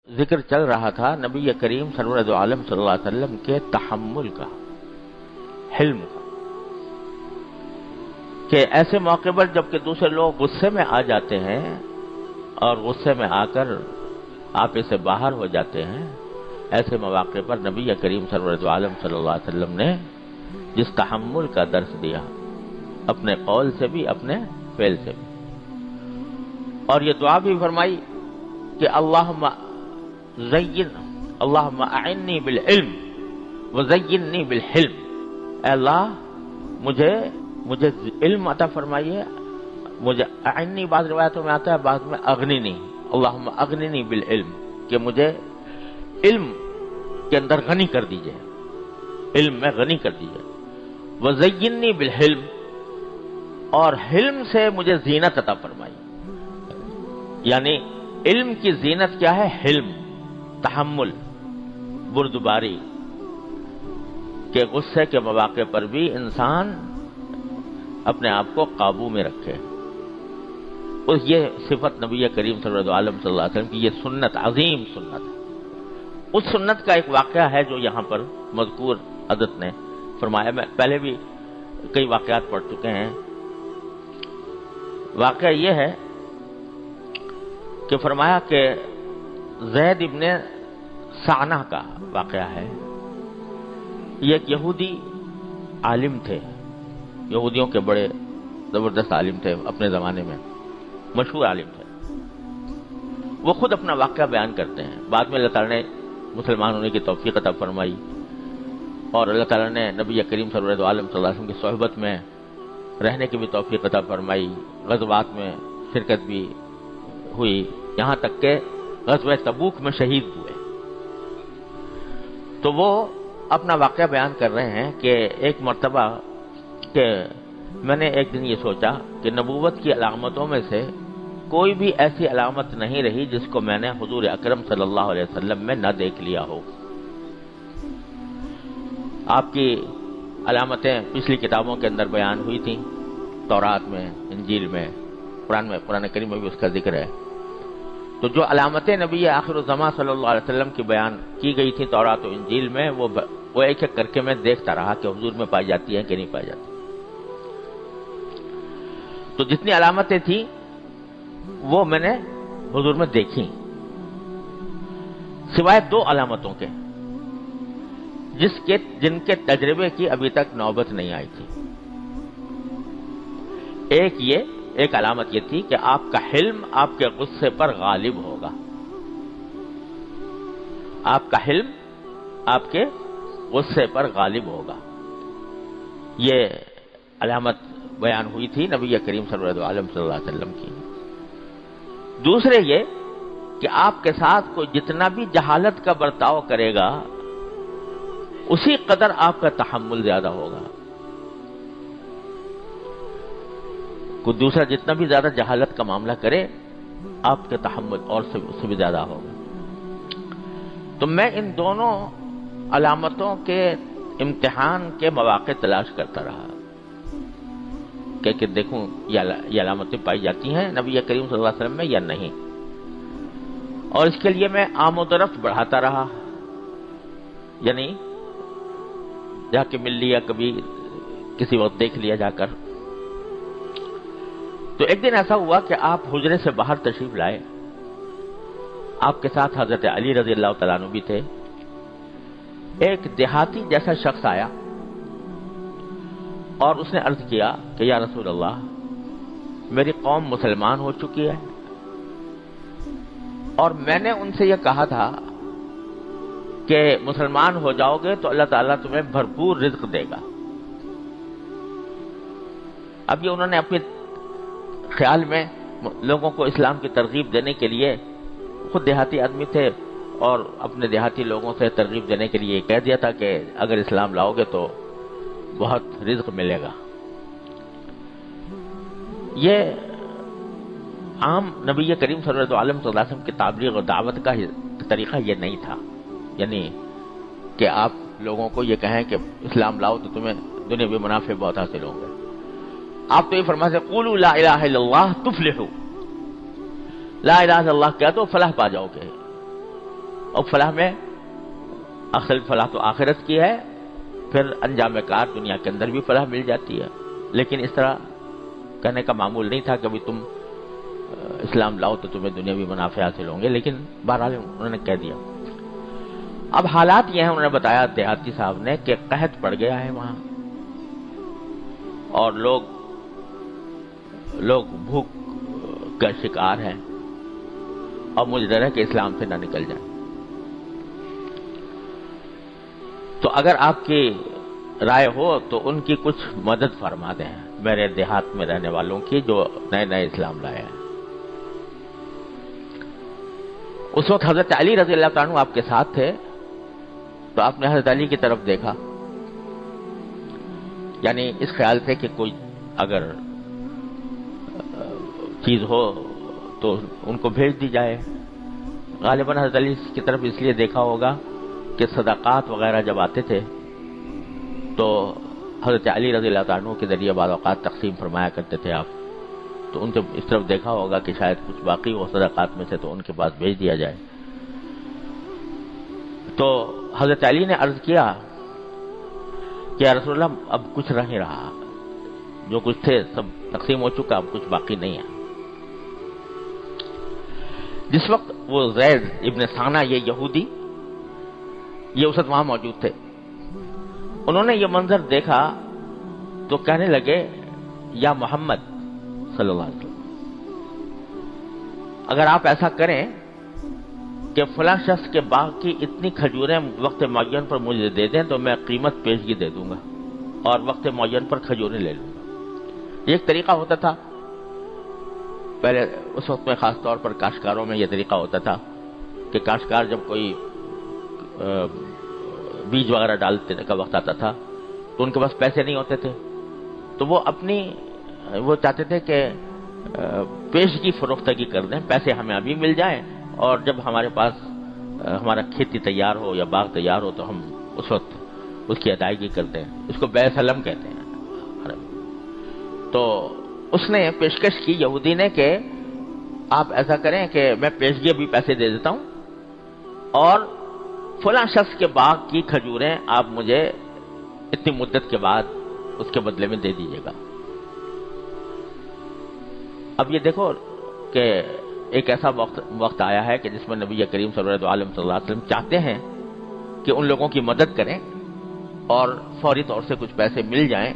ذکر چل رہا تھا نبی کریم سرور دو عالم صلی اللہ علیہ وسلم کے تحمل کا، حلم کا، کہ ایسے موقع پر جب کہ دوسرے لوگ غصے میں آ جاتے ہیں اور غصے میں آ کر آپے سے باہر ہو جاتے ہیں، ایسے مواقع پر نبی کریم سرور دو عالم صلی اللہ علیہ وسلم نے جس تحمل کا درس دیا، اپنے قول سے بھی اپنے فعل سے بھی، اور یہ دعا بھی فرمائی کہ اللہم اعنی بالعلم وزینی بالحلم، اے اللہ مجھے علم عطا فرمائیے، مجھے اعنی بعض روایتوں میں آتا ہے، بعض میں اغننی، اللہم اغننی بالعلم، کہ مجھے علم کے اندر غنی کر دیجئے، علم میں غنی کر دیجئے، وزینی بالحلم، اور حلم سے مجھے زینت عطا فرمائی، یعنی علم کی زینت کیا ہے؟ حلم، تحمل، بردباری، کہ غصے کے مواقع پر بھی انسان اپنے آپ کو قابو میں رکھے۔ یہ صفت نبی کریم صلی اللہ علیہ وسلم کی یہ سنت، عظیم سنت ہے۔ اس سنت کا ایک واقعہ ہے جو یہاں پر مذکور حضرت نے فرمایا، میں پہلے بھی کئی واقعات پڑھ چکے ہیں۔ واقعہ یہ ہے کہ فرمایا کہ زید ابن سعنہ کا واقعہ ہے۔ یہ ایک یہودی عالم تھے، یہودیوں کے بڑے زبردست عالم تھے اپنے زمانے میں، مشہور عالم تھے۔ وہ خود اپنا واقعہ بیان کرتے ہیں، بعد میں اللہ تعالیٰ نے مسلمان ہونے کی توفیق عطا فرمائی، اور اللہ تعالیٰ نے نبی کریم صلی اللہ علیہ وسلم کی صحبت میں رہنے کی بھی توفیق عطا فرمائی، غزوات میں شرکت بھی ہوئی، یہاں تک کہ غزوہ تبوک میں شہید ہوئے۔ تو وہ اپنا واقعہ بیان کر رہے ہیں کہ ایک مرتبہ کہ میں نے ایک دن یہ سوچا کہ نبوت کی علامتوں میں سے کوئی بھی ایسی علامت نہیں رہی جس کو میں نے حضور اکرم صلی اللہ علیہ وسلم میں نہ دیکھ لیا ہو۔ آپ کی علامتیں پچھلی کتابوں کے اندر بیان ہوئی تھیں، تورات میں، انجیل میں، قرآن کریم میں بھی اس کا ذکر ہے۔ تو جو علامتیں نبی آخر الزمان صلی اللہ علیہ وسلم کی بیان کی گئی تھی تورات و انجیل میں، وہ ایک ایک کر کے میں دیکھتا رہا کہ حضور میں پائی جاتی ہیں کہ نہیں پائی جاتی۔ تو جتنی علامتیں تھیں وہ میں نے حضور میں دیکھی، سوائے دو علامتوں کے جن کے تجربے کی ابھی تک نوبت نہیں آئی تھی۔ ایک علامت یہ تھی کہ آپ کا حلم آپ کے غصے پر غالب ہوگا، آپ کا حلم آپ کے غصے پر غالب ہوگا، یہ علامت بیان ہوئی تھی نبی کریم صلی اللہ علیہ وسلم کی۔ دوسرے یہ کہ آپ کے ساتھ کوئی جتنا بھی جہالت کا برتاؤ کرے گا اسی قدر آپ کا تحمل زیادہ ہوگا، کوئی دوسرا جتنا بھی زیادہ جہالت کا معاملہ کرے آپ کے تحمل اور اس سے بھی زیادہ ہوگا۔ تو میں ان دونوں علامتوں کے امتحان کے مواقع تلاش کرتا رہا کہ دیکھوں یہ علامتیں پائی جاتی ہیں نبی کریم صلی اللہ علیہ وسلم میں یا نہیں، اور اس کے لیے میں آمد و رفت بڑھاتا رہا، یعنی جا کے مل لیا، کبھی کسی وقت دیکھ لیا جا کر۔ تو ایک دن ایسا ہوا کہ آپ حجرے سے باہر تشریف لائے، آپ کے ساتھ حضرت علی رضی اللہ تعالیٰ عنہ بھی تھے۔ ایک دیہاتی جیسا شخص آیا اور اس نے عرض کیا کہ یا رسول اللہ، میری قوم مسلمان ہو چکی ہے اور میں نے ان سے یہ کہا تھا کہ مسلمان ہو جاؤ گے تو اللہ تعالیٰ تمہیں بھرپور رزق دے گا۔ اب یہ انہوں نے اپنے خیال میں لوگوں کو اسلام کی ترغیب دینے کے لیے، خود دیہاتی آدمی تھے اور اپنے دیہاتی لوگوں سے ترغیب دینے کے لیے کہہ دیا تھا کہ اگر اسلام لاؤ گے تو بہت رزق ملے گا۔ یہ عام نبی کریم صلی اللہ علیہ وسلم کی تبلیغ اور دعوت کا طریقہ یہ نہیں تھا، یعنی کہ آپ لوگوں کو یہ کہیں کہ اسلام لاؤ تو تمہیں دنیاوی منافع بہت حاصل ہوں گے۔ آپ تو یہ فرماتے قولوا لا الہ الا اللہ تفلحوا، لا الہ الا اللہ کہہ دو فلاح پا جاؤ گے۔ اور فلاح میں اصل فلاح تو آخرت کی ہے، پھر انجام کار دنیا کے اندر بھی فلاح مل جاتی ہے. لیکن اس طرح کہنے کا معمول نہیں تھا کہ بھی تم اسلام لاؤ تو تمہیں دنیاوی منافع حاصل ہوں گے، لیکن بہرحال انہوں نے کہہ دیا. اب حالات یہ ہیں، انہوں نے بتایا دیہاتی صاحب نے، کہ قحط پڑ گیا ہے وہاں اور لوگ بھوک کا شکار ہیں اور مجھے ڈر ہے کہ اسلام سے نہ نکل جائیں. تو اگر آپ کی رائے ہو تو ان کی کچھ مدد فرما دیں میرے دیہات میں رہنے والوں کی جو نئے نئے اسلام لائے ہیں. اس وقت حضرت علی رضی اللہ تعالیٰ عنہ آپ کے ساتھ تھے، تو آپ نے حضرت علی کی طرف دیکھا، یعنی اس خیال سے کہ کوئی اگر چیز ہو تو ان کو بھیج دی جائے. غالباً حضرت علی کی طرف اس لیے دیکھا ہوگا کہ صدقات وغیرہ جب آتے تھے تو حضرت علی رضی اللہ تعالیٰ عنہ کے ذریعے بعض اوقات تقسیم فرمایا کرتے تھے آپ، تو ان سے اس طرف دیکھا ہوگا کہ شاید کچھ باقی ہو صدقات میں سے تو ان کے پاس بھیج دیا جائے. تو حضرت علی نے عرض کیا کہ یا رسول اللہ اب کچھ رہ نہیں رہا، جو کچھ تھے سب تقسیم ہو چکا، اب کچھ باقی نہیں ہے. جس وقت وہ زید ابن ثانہ یہ یہودی یہ اس وقت وہاں موجود تھے، انہوں نے یہ منظر دیکھا تو کہنے لگے یا محمد صلی اللہ علیہ وسلم، اگر آپ ایسا کریں کہ فلاں شخص کے باغ کی اتنی کھجوریں وقت معین پر مجھے دے دیں تو میں قیمت پیشگی دے دوں گا اور وقت معین پر کھجوریں لے لوں گا. یہ ایک طریقہ ہوتا تھا پہلے اس وقت میں، خاص طور پر کاشتکاروں میں یہ طریقہ ہوتا تھا کہ کاشتکار جب کوئی بیج وغیرہ ڈالتے کا وقت آتا تھا تو ان کے پاس پیسے نہیں ہوتے تھے، تو وہ چاہتے تھے کہ پیشگی فروختگی کر دیں، پیسے ہمیں ابھی مل جائیں اور جب ہمارے پاس ہمارا کھیتی تیار ہو یا باغ تیار ہو تو ہم اس وقت اس کی ادائیگی کر دیں. اس کو بیع سلم کہتے ہیں. تو اس نے پیشکش کی یہودی نے کہ آپ ایسا کریں کہ میں پیشگی بھی پیسے دے دیتا ہوں اور فلاں شخص کے باغ کی کھجوریں آپ مجھے اتنی مدت کے بعد اس کے بدلے میں دے دیجیے گا. اب یہ دیکھو کہ ایک ایسا وقت آیا ہے کہ جس میں نبی کریم صلی اللہ علیہ وسلم چاہتے ہیں کہ ان لوگوں کی مدد کریں اور فوری طور سے کچھ پیسے مل جائیں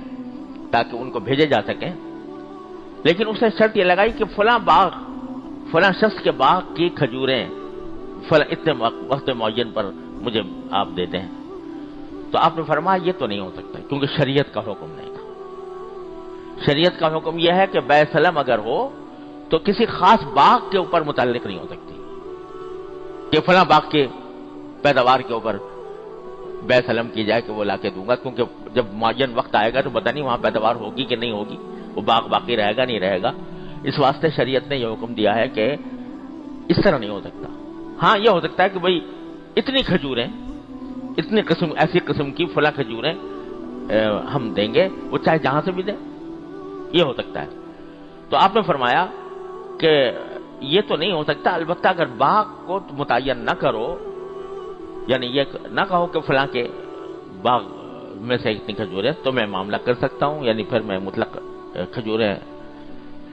تاکہ ان کو بھیجے جا سکیں، لیکن اس نے شرط یہ لگائی کہ فلاں شخص کے باغ کی کھجوریں اتنے وقت معین پر مجھے آپ دے دیں. تو آپ نے فرمایا یہ تو نہیں ہو سکتا کیونکہ شریعت کا حکم نہیں تھا. شریعت کا حکم یہ ہے کہ بیع سلم اگر ہو تو کسی خاص باغ کے اوپر متعلق نہیں ہو سکتی کہ فلاں باغ کے پیداوار کے اوپر بیع سلم کی جائے کہ وہ لا کے دوں گا، کیونکہ جب معین وقت آئے گا تو پتہ نہیں وہاں پیداوار ہوگی کہ نہیں ہوگی، وہ باغ باقی رہے گا نہیں رہے گا. اس واسطے شریعت نے یہ حکم دیا ہے کہ اس طرح نہیں ہو سکتا. ہاں یہ ہو سکتا ہے کہ بھئی اتنی کھجوریں ایسی قسم کی فلاں کھجوریں ہم دیں گے، وہ چاہے جہاں سے بھی دیں، یہ ہو سکتا ہے. تو آپ نے فرمایا کہ یہ تو نہیں ہو سکتا، البتہ اگر باغ کو متعین نہ کرو، یعنی یہ نہ کہو کہ فلاں کے باغ میں سے اتنی کھجوریں، تو میں معاملہ کر سکتا ہوں، یعنی پھر میں مطلق کھجوریں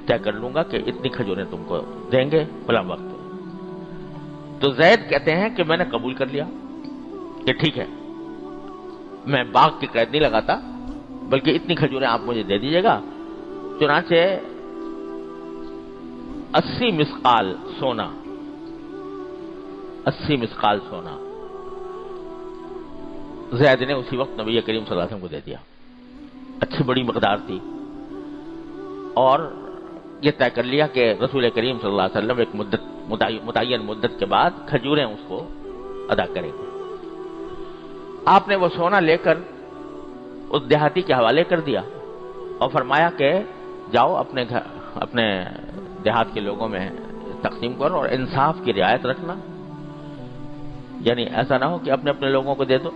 طے کر لوں گا کہ اتنی کھجوریں تم کو دیں گے فلاں وقت. تو زید کہتے ہیں کہ میں نے قبول کر لیا کہ ٹھیک ہے، میں باغ کی قید نہیں لگاتا بلکہ اتنی کھجوریں آپ مجھے دے دیجیے گا. چنانچہ 80 مسقال سونا زید نے اسی وقت نبی کریم صلی اللہ علیہ وسلم کو دے دیا. اچھی بڑی مقدار تھی اور یہ طے کر لیا کہ رسول کریم صلی اللہ علیہ وسلم ایک متعین مدت کے بعد کھجوریں اس کو ادا کریں گے. آپ نے وہ سونا لے کر اس دیہاتی کے حوالے کر دیا اور فرمایا کہ جاؤ اپنے دیہات کے لوگوں میں تقسیم کرو اور انصاف کی رعایت رکھنا، یعنی ایسا نہ ہو کہ اپنے لوگوں کو دے دو،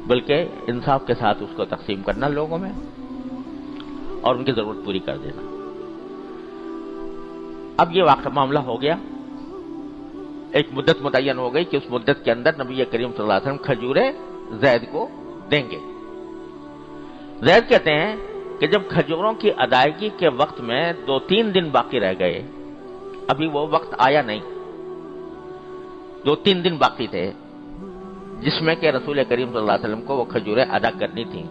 بلکہ انصاف کے ساتھ اس کو تقسیم کرنا لوگوں میں اور ان کی ضرورت پوری کر دینا. اب یہ معاملہ ہو گیا ایک مدت متعین ہو گئی کہ اس مدت کے اندر نبی کریم صلی اللہ علیہ وسلم کھجوریں زید کو دیں گے۔ زید کہتے ہیں کہ جب کھجوروں کی ادائیگی کے وقت میں 2-3 دن باقی رہ گئے، ابھی وہ وقت آیا نہیں، 2-3 دن باقی تھے جس میں کہ رسول کریم صلی اللہ علیہ وسلم کو وہ کھجوریں ادا کرنی تھیں،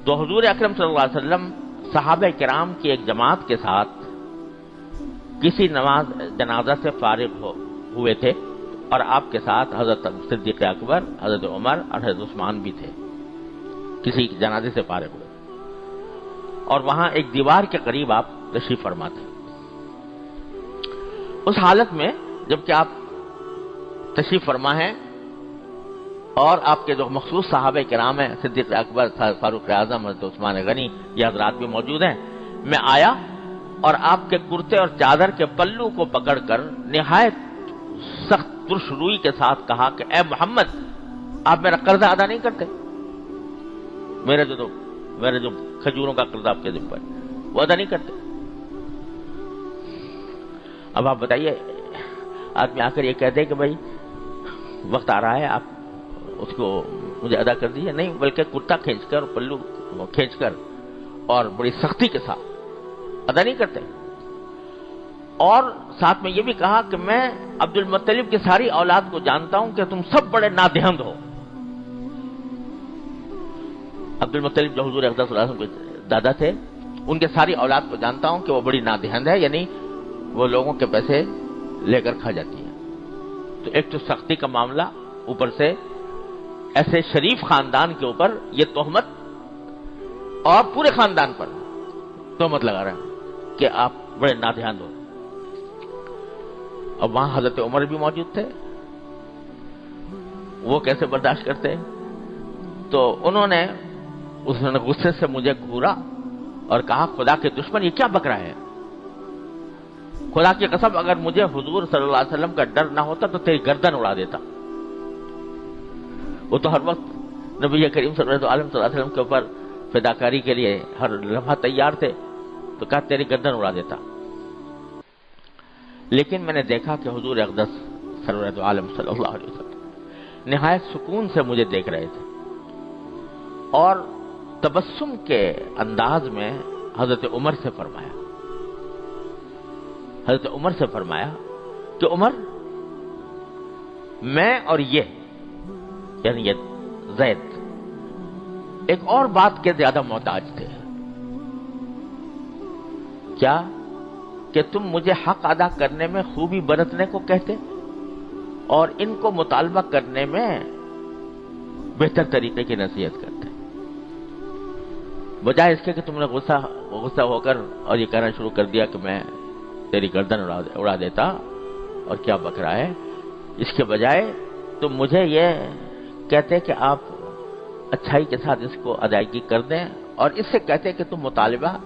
تو حضور اکرم صلی اللہ علیہ وسلم صحابہ کرام کی ایک جماعت کے ساتھ کسی نماز جنازہ سے فارغ ہوئے تھے، اور آپ کے ساتھ حضرت صدیق اکبر، حضرت عمر اور حضرت عثمان بھی تھے، کسی جنازے سے فارغ ہوئے، اور وہاں ایک دیوار کے قریب آپ تشریف فرما تھے۔ اس حالت میں جبکہ آپ تشریف فرما ہیں اور آپ کے جو مخصوص صحابہ کرام ہیں، صدیق اکبر، فاروق اعظم، حضرت عثمان غنی، یہ حضرات بھی موجود ہیں، میں آیا اور آپ کے کرتے اور چادر کے پلو کو پکڑ کر نہایت سخت ترش روئی کے ساتھ کہا کہ اے محمد، آپ میرا قرضہ ادا نہیں کرتے؟ میرے جو کھجوروں کا قرضہ آپ کے ذمہ ہے وہ ادا نہیں کرتے؟ اب آپ بتائیے، آدمی آ کر یہ کہہ دے کہ بھائی وقت آ رہا ہے، آپ اس کو مجھے ادا کر دیجیے، نہیں بلکہ کرتا کھینچ کر، پلو کھینچ کر اور بڑی سختی کے ساتھ ادا نہیں کرتے، اور ساتھ میں یہ بھی کہا کہ میں عبد المطلب کی ساری اولاد کو جانتا ہوں کہ تم سب بڑے نادہند ہو۔ عبد المطلب جو حضور اقدس صلی اللہ علیہ وسلم کے دادا تھے، ان کے ساری اولاد کو جانتا ہوں کہ وہ بڑی نادہند ہے، یعنی وہ لوگوں کے پیسے لے کر کھا جاتی ہے۔ تو ایک تو سختی کا معاملہ، اوپر سے ایسے شریف خاندان کے اوپر یہ تہمت، اور پورے خاندان پر تہمت لگا رہا ہے کہ آپ بڑے نادہند ہو۔ اب وہاں حضرت عمر بھی موجود تھے، وہ کیسے برداشت کرتے؟ تو انہوں نے غصے سے مجھے گھورا اور کہا خدا کے دشمن، یہ کیا بک رہا ہے؟ خدا کی قسم اگر مجھے حضور صلی اللہ علیہ وسلم کا ڈر نہ ہوتا تو تیری گردن اڑا دیتا۔ وہ تو ہر وقت نبی کریم صلی اللہ علیہ وسلم کے اوپر فداکاری کے لیے ہر لمحہ تیار تھے، تو کہا تیری گردن اڑا دیتا۔ لیکن میں نے دیکھا کہ حضور اقدس سرورت عالم صلی اللہ علیہ وسلم نہایت سکون سے مجھے دیکھ رہے تھے، اور تبسم کے انداز میں حضرت عمر سے فرمایا کہ عمر، میں اور یہ یعنی یہ زید ایک اور بات کے زیادہ محتاج تھے۔ کیا؟ کہ تم مجھے حق ادا کرنے میں خوبی برتنے کو کہتے اور ان کو مطالبہ کرنے میں بہتر طریقے کی نصیحت کرتے، بجائے اس کے کہ تم نے غصہ ہو کر اور یہ کہنا شروع کر دیا کہ میں تیری گردن اڑا دیتا اور کیا بک رہا ہے۔ اس کے بجائے تم مجھے یہ کہتے کہ آپ اچھائی کے ساتھ اس کو ادائیگی کر دیں، اور اس سے کہتے کہ تم مطالبہ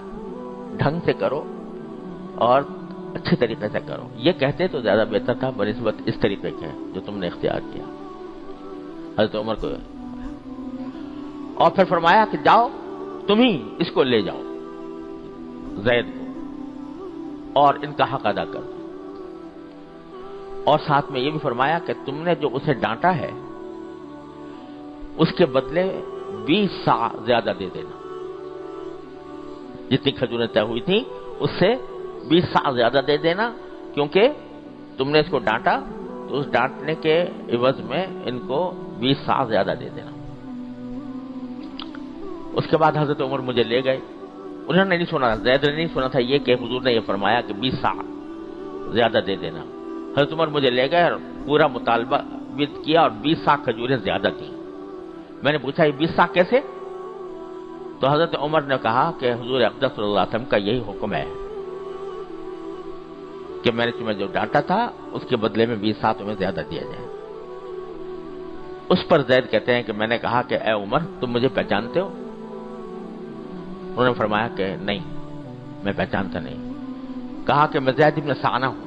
ڈھنگ سے کرو اور اچھے طریقے سے کرو، یہ کہتے تو زیادہ بہتر تھا بنسبت اس طریقے کے جو تم نے اختیار کیا حضرت عمر کو۔ اور پھر فرمایا کہ جاؤ تم ہی اس کو لے جاؤ زید کو اور ان کا حق ادا کر دو، اور ساتھ میں یہ بھی فرمایا کہ تم نے جو اسے ڈانٹا ہے اس کے بدلے 20 صاع زیادہ دے دینا، جتنی کھجوریں طے ہوئی تھیں اس سے 20 صاع زیادہ دے دینا، کیونکہ تم نے اس کو ڈانٹا تو اس ڈانٹنے کے عوض میں ان کو 20 صاع زیادہ دے دینا۔ اس کے بعد حضرت عمر مجھے لے گئے، انہوں نے نہیں سنا، زید نے نہیں سنا تھا یہ کہ حضور نے یہ فرمایا کہ 20 صاع زیادہ دے دینا۔ حضرت عمر مجھے لے گئے اور پورا مطالبہ کیا اور 20 صاع کھجوریں زیادہ دیں۔ میں نے پوچھا یہ 20 صاع کیسے؟ تو حضرت عمر نے کہا کہ حضور اقدس صلی اللہ علیہ وسلم کا یہی حکم ہے کہ میں نے تمہیں جو ڈانٹا تھا اس کے بدلے میں 20 صاع تمہیں زیادہ دیا جائے۔ اس پر زید کہتے ہیں کہ میں نے کہا کہ اے عمر تم مجھے پہچانتے ہو؟ انہوں نے فرمایا کہ نہیں میں پہچانتا نہیں۔ کہا کہ میں زید بن ثانہ ہوں۔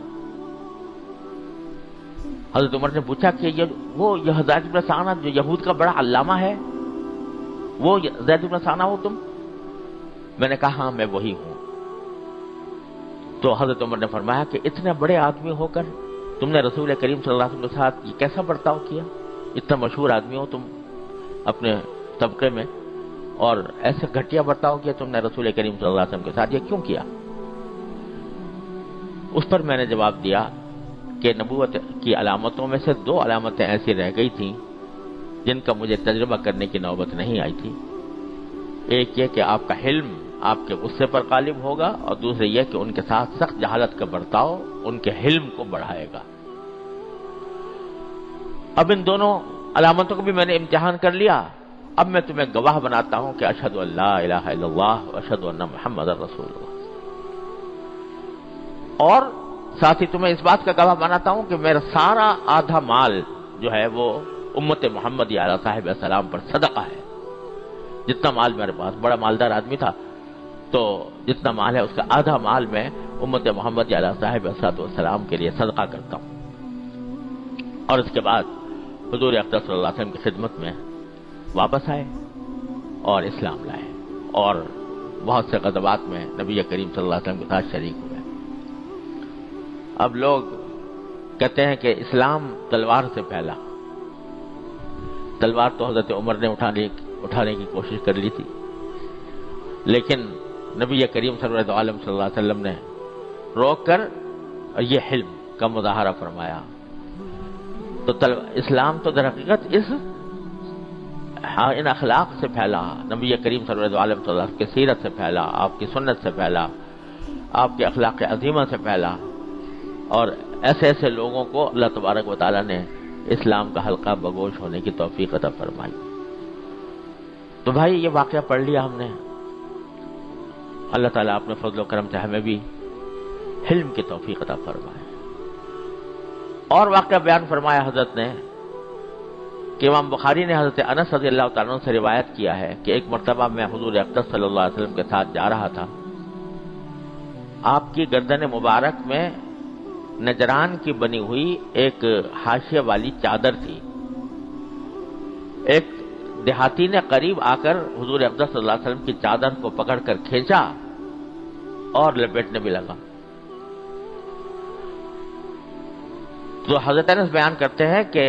حضرت عمر نے پوچھا کہ یہ زید بن ثانہ جو یہود کا بڑا علامہ ہے، وہ زید بن ثانہ ہو تم؟ میں نے کہا ہاں میں وہی ہوں۔ تو حضرت عمر نے فرمایا کہ اتنے بڑے آدمی ہو کر تم نے رسول کریم صلی اللہ علیہ وسلم کے ساتھ یہ کیسا برتاؤ کیا؟ اتنا مشہور آدمی ہو تم اپنے طبقے میں، اور ایسے گھٹیا برتاؤ کیا تم نے رسول کریم صلی اللہ علیہ وسلم کے ساتھ، یہ کیوں کیا؟ اس پر میں نے جواب دیا کہ نبوت کی علامتوں میں سے 2 علامتیں ایسی رہ گئی تھیں جن کا مجھے تجربہ کرنے کی نوبت نہیں آئی تھی۔ ایک یہ کہ آپ کا حلم آپ کے غصے پر غالب ہوگا، اور دوسرے یہ کہ ان کے ساتھ سخت جہالت کا برتاؤ ان کے حلم کو بڑھائے گا۔ اب ان دونوں علامتوں کو بھی میں نے امتحان کر لیا۔ اب میں تمہیں گواہ بناتا ہوں کہ اشہد ان لا الہ الا اللہ واشہد ان محمد رسول اللہ، اور ساتھ ہی تمہیں اس بات کا گواہ بناتا ہوں کہ میرا سارا آدھا مال جو ہے وہ امت محمدی علیہ صاحب السلام پر صدقہ ہے۔ جتنا مال میرے پاس، بڑا مالدار آدمی تھا، تو جتنا مال ہے اس کا آدھا مال میں امت محمدی علیہ صاحب السلام کے لیے صدقہ کرتا ہوں۔ اور اس کے بعد حضور اقدس صلی اللہ علیہ وسلم کی خدمت میں واپس آئے اور اسلام لائے، اور بہت سے غزوات میں نبی کریم صلی اللہ علیہ وسلم کے ساتھ شریک ہوئے۔ اب لوگ کہتے ہیں کہ اسلام تلوار سے پھیلا۔ تلوار تو حضرت عمر نے اٹھانے کی کوشش کر لی تھی، لیکن نبی کریم صلی اللہ علیہ وسلم نے روک کر یہ حلم کا مظاہرہ فرمایا۔ تو اسلام تو در حقیقت ان اخلاق سے پھیلا، نبی کریم صلی اللہ علیہ وسلم کی سیرت سے پھیلا، آپ کی سنت سے پھیلا، آپ کے اخلاق عظیمہ سے پھیلا، اور ایسے ایسے لوگوں کو اللہ تبارک و تعالیٰ نے اسلام کا حلقہ بگوش ہونے کی توفیق عطا فرمائی۔ تو بھائی یہ واقعہ پڑھ لیا ہم نے، اللہ تعالیٰ اپنے فضل و کرم سے ہمیں بھی حلم کی توفیق عطا فرمائے۔ اور واقعہ بیان فرمایا حضرت نے کہ امام بخاری نے حضرت انس رضی اللہ تعالیٰ عنہ سے روایت کیا ہے کہ ایک مرتبہ میں حضور اقدس صلی اللہ علیہ وسلم کے ساتھ جا رہا تھا۔ آپ کی گردن مبارک میں نجران کی بنی ہوئی ایک حاشیے والی چادر تھی۔ ایک دیہاتی نے قریب آ کر حضور اقدس صلی اللہ علیہ وسلم کی چادر کو پکڑ کر کھینچا اور لپیٹنے بھی لگا۔ تو حضرت انس بیان کرتے ہیں کہ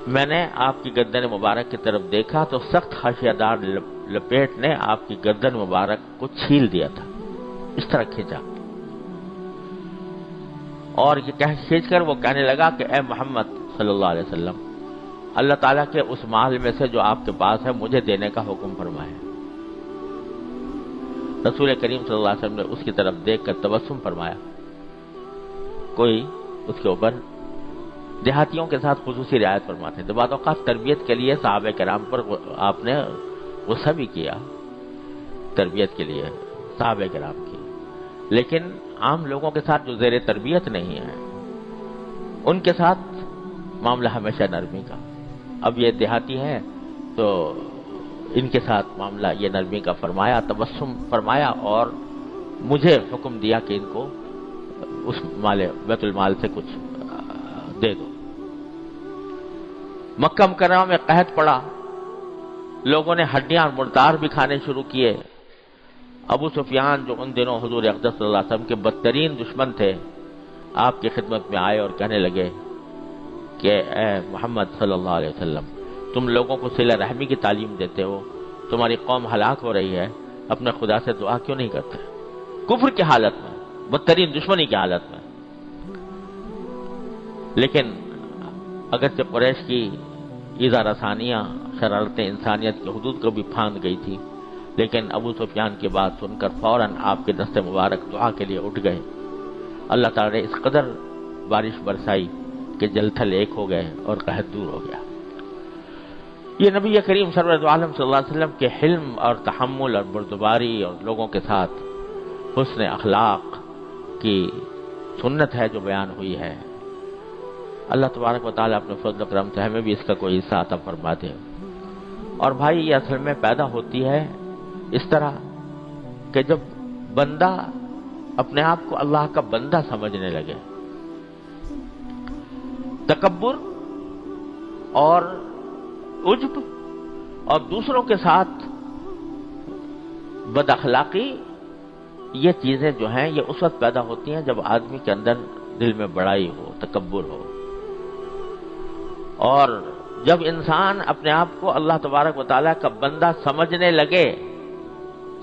میں نے آپ کی گردن مبارک کی طرف دیکھا تو سخت حاشیہ دار لپیٹ نے آپ کی گردن مبارک کو چھیل دیا تھا، اس طرح کھینچا، اور یہ کھینچ کر وہ کہنے لگا کہ اے محمد صلی اللہ علیہ وسلم، اللہ تعالیٰ کے اس مال میں سے جو آپ کے پاس ہے مجھے دینے کا حکم فرمائے۔ رسول کریم صلی اللہ علیہ وسلم نے اس کی طرف دیکھ کر تبسم فرمایا۔ کوئی اس کے اوپر دیہاتیوں کے ساتھ خصوصی رعایت فرماتے ہیں، تو بعض اوقات تربیت کے لیے صحابہ کرام پر آپ نے غصہ بھی کیا، تربیت کے لیے صحابہ کرام کی، لیکن عام لوگوں کے ساتھ جو زیر تربیت نہیں ہے ان کے ساتھ معاملہ ہمیشہ نرمی کا۔ اب یہ دیہاتی ہیں تو ان کے ساتھ معاملہ یہ نرمی کا فرمایا، تبسم فرمایا، اور مجھے حکم دیا کہ ان کو اس مال بیت المال سے کچھ دے دو۔ مکہ مکرمہ میں قحط پڑا، لوگوں نے ہڈیاں اور مردار بھی کھانے شروع کیے۔ ابو سفیان جو ان دنوں حضور اقدس صلی اللہ علیہ وسلم کے بدترین دشمن تھے، آپ کی خدمت میں آئے اور کہنے لگے کہ اے محمد صلی اللہ علیہ وسلم، تم لوگوں کو صلہ رحمی کی تعلیم دیتے ہو، تمہاری قوم ہلاک ہو رہی ہے، اپنے خدا سے دعا کیوں نہیں کرتے؟ کفر کی حالت میں، بدترین دشمنی کی حالت میں۔ لیکن اگرچہ قریش کی ایذا رسانیاں شرارتیں انسانیت کی حدود کو بھی پھاند گئی تھی، لیکن ابو سفیان کی بات سن کر فوراً آپ کے دست مبارک دعا کے لیے اٹھ گئے۔ اللہ تعالی نے اس قدر بارش برسائی کہ جل تھل ایک ہو گئے اور قحط دور ہو گیا۔ یہ نبی کریم صلی اللہ علیہ وسلم کے حلم اور تحمل اور بردباری اور لوگوں کے ساتھ حسن اخلاق کی سنت ہے جو بیان ہوئی ہے۔ اللہ تبارک و تعالیٰ اپنے فضل و کرم سے ہمیں بھی اس کا کوئی حصہ عطا فرما دے۔ اور بھائی یہ اصل میں پیدا ہوتی ہے اس طرح کہ جب بندہ اپنے آپ کو اللہ کا بندہ سمجھنے لگے، تکبر اور عجب اور دوسروں کے ساتھ بد اخلاقی یہ چیزیں جو ہیں یہ اس وقت پیدا ہوتی ہیں جب آدمی کے اندر دل میں بڑائی ہو، تکبر ہو، اور جب انسان اپنے آپ کو اللہ تبارک و تعالیٰ کا بندہ سمجھنے لگے،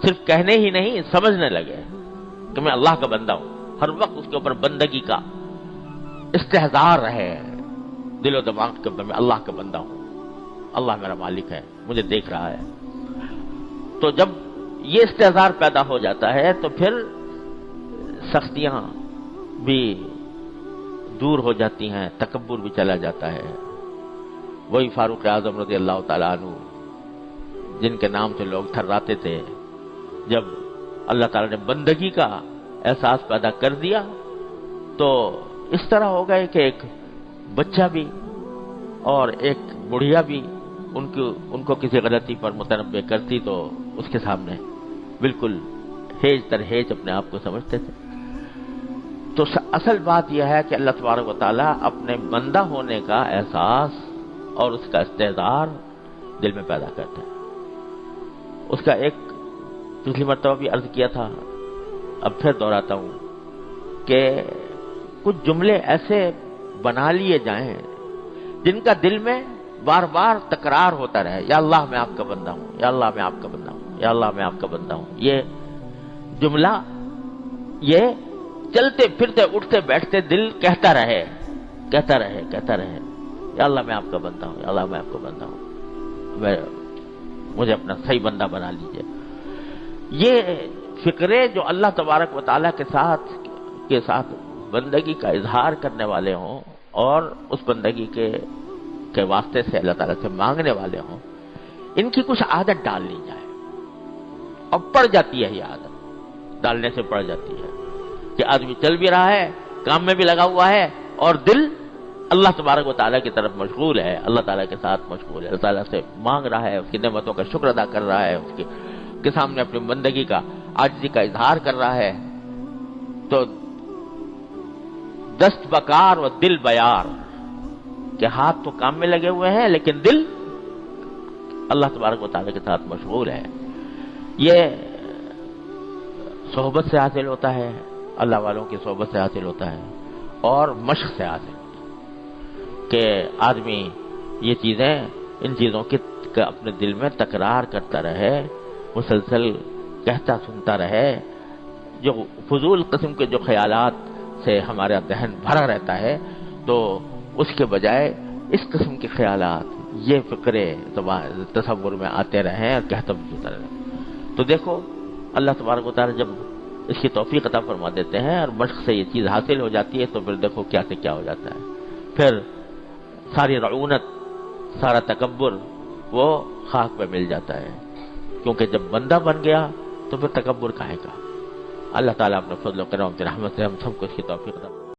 صرف کہنے ہی نہیں سمجھنے لگے کہ میں اللہ کا بندہ ہوں، ہر وقت اس کے اوپر بندگی کا استحضار رہے دل و دماغ کے اوپر، میں اللہ کا بندہ ہوں، اللہ میرا مالک ہے، مجھے دیکھ رہا ہے. تو جب یہ استحضار پیدا ہو جاتا ہے تو پھر سختیاں بھی دور ہو جاتی ہیں، تکبر بھی چلا جاتا ہے. وہی فاروق اعظم رضی اللہ تعالیٰ عنہ جن کے نام سے لوگ تھراتے تھے، جب اللہ تعالیٰ نے بندگی کا احساس پیدا کر دیا تو اس طرح ہو گئے کہ ایک بچہ بھی اور ایک بڑھیا بھی ان کو کسی غلطی پر متنبہ کرتی تو اس کے سامنے بالکل ہیج تر ہیج اپنے آپ کو سمجھتے تھے. تو اصل بات یہ ہے کہ اللہ تبارک و تعالیٰ اپنے بندہ ہونے کا احساس اور اس کا استحضار دل میں پیدا کرتے ہیں. اس کا ایک پچھلی مرتبہ بھی عرض کیا تھا، اب پھر دہراتا ہوں کہ کچھ جملے ایسے بنا لیے جائیں جن کا دل میں بار بار تکرار ہوتا رہے، یا اللہ میں آپ کا بندہ ہوں، یا اللہ میں آپ کا بندہ ہوں، یا اللہ میں آپ کا بندہ ہوں. یہ جملہ یہ چلتے پھرتے اٹھتے بیٹھتے دل کہتا رہے کہتا رہے کہتا رہے، یا اللہ میں آپ کا بندہ ہوں، یا اللہ میں آپ کا بندہ ہوں، مجھے اپنا صحیح بندہ بنا لیجئے. یہ فکرے جو اللہ تبارک و تعالیٰ کے ساتھ بندگی کا اظہار کرنے والے ہوں اور اس بندگی کے واسطے سے اللہ تعالیٰ سے مانگنے والے ہوں، ان کی کچھ عادت ڈال لی جائے. اور پڑ جاتی ہے، یہ عادت ڈالنے سے پڑ جاتی ہے کہ آدمی چل بھی رہا ہے، کام میں بھی لگا ہوا ہے، اور دل اللہ تبارک و تعالیٰ کی طرف مشغول ہے، اللہ تعالیٰ کے ساتھ مشغول ہے، اللہ تعالیٰ سے مانگ رہا ہے، اس کی نعمتوں کا شکر ادا کر رہا ہے، اس کے سامنے اپنی بندگی کا عاجزی کا اظہار کر رہا ہے. تو دست بکار و دل بیار، کہ ہاتھ تو کام میں لگے ہوئے ہیں لیکن دل اللہ تبارک و تعالیٰ کے ساتھ مشغول ہے. یہ صحبت سے حاصل ہوتا ہے، اللہ والوں کی صحبت سے حاصل ہوتا ہے، اور مشق سے حاصل ہوتا ہے کہ آدمی یہ چیزیں ان چیزوں کی اپنے دل میں تکرار کرتا رہے، مسلسل کہتا سنتا رہے. جو فضول قسم کے جو خیالات سے ہمارا ذہن بھرا رہتا ہے، تو اس کے بجائے اس قسم کے خیالات، یہ فکرے تصور میں آتے رہیں اور کہتا سنتا رہے. تو دیکھو اللہ تبارک و تعالیٰ جب اس کی توفیق عطا فرما دیتے ہیں اور مشق سے یہ چیز حاصل ہو جاتی ہے تو پھر دیکھو کیا سے کیا ہو جاتا ہے. پھر ساری رعونت، سارا تکبر وہ خاک پہ مل جاتا ہے، کیونکہ جب بندہ بن گیا تو پھر تکبر کہے گا. اللہ تعالیٰ اپنے فضل و کرم کی رحمت سے ہم سب کو اس کی توفیق عطا